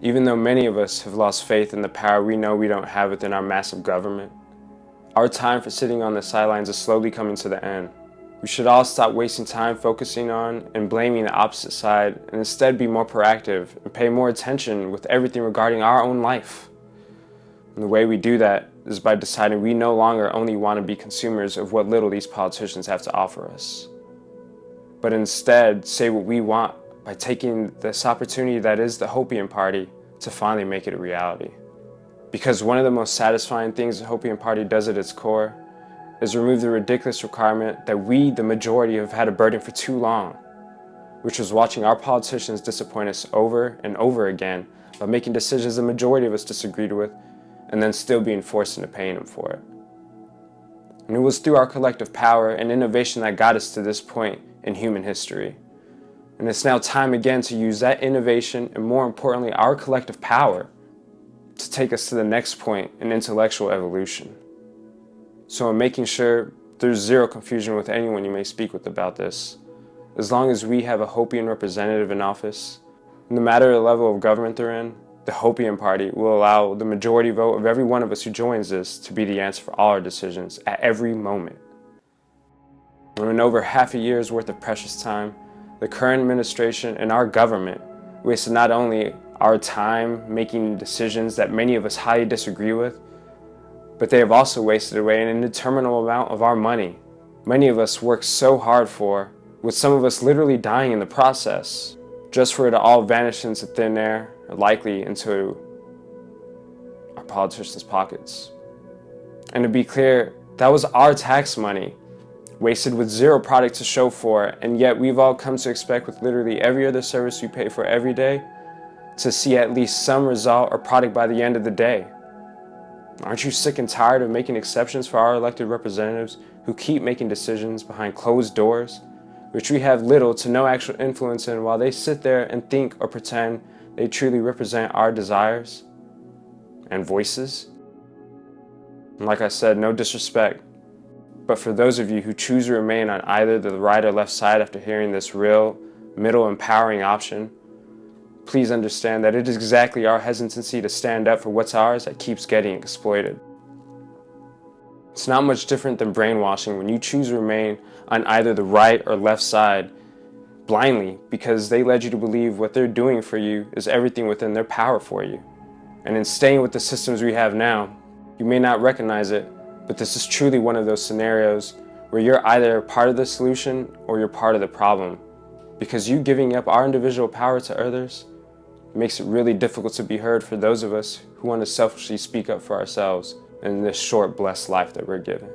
Even though many of us have lost faith in the power we know we don't have within our massive government, our time for sitting on the sidelines is slowly coming to the end. We should all stop wasting time focusing on and blaming the opposite side and instead be more proactive and pay more attention with everything regarding our own life. And the way we do that is by deciding we no longer only want to be consumers of what little these politicians have to offer us, but instead say what we want by taking this opportunity that is the Hopien Party to finally make it a reality. Because one of the most satisfying things the Hopien Party does at its core is remove the ridiculous requirement that we, the majority, have had a burden for too long, which was watching our politicians disappoint us over and over again by making decisions the majority of us disagreed with and then still being forced into paying them for it. And it was through our collective power and innovation that got us to this point in human history. And it's now time again to use that innovation and, more importantly, our collective power to take us to the next point in intellectual evolution. So I'm making sure there's zero confusion with anyone you may speak with about this. As long as we have a Hopien representative in office, no matter the level of government they're in, the Hopien Party will allow the majority vote of every one of us who joins this to be the answer for all our decisions at every moment. And in over half a year's worth of precious time, the current administration and our government wasted not only our time making decisions that many of us highly disagree with, but they have also wasted away an indeterminable amount of our money. Many of us worked so hard for, with some of us literally dying in the process, just for it to all vanish into thin air, or likely into our politicians' pockets. And to be clear, that was our tax money, wasted with zero product to show for it, and yet we've all come to expect with literally every other service we pay for every day to see at least some result or product by the end of the day. Aren't you sick and tired of making exceptions for our elected representatives who keep making decisions behind closed doors, which we have little to no actual influence in, while they sit there and think or pretend they truly represent our desires and voices? And like I said, no disrespect, but for those of you who choose to remain on either the right or left side after hearing this real, middle empowering option, please understand that it is exactly our hesitancy to stand up for what's ours that keeps getting exploited. It's not much different than brainwashing when you choose to remain on either the right or left side blindly because they led you to believe what they're doing for you is everything within their power for you. And in staying with the systems we have now, you may not recognize it, but this is truly one of those scenarios where you're either part of the solution or you're part of the problem. Because you giving up our individual power to others makes it really difficult to be heard for those of us who want to selfishly speak up for ourselves in this short, blessed life that we're given.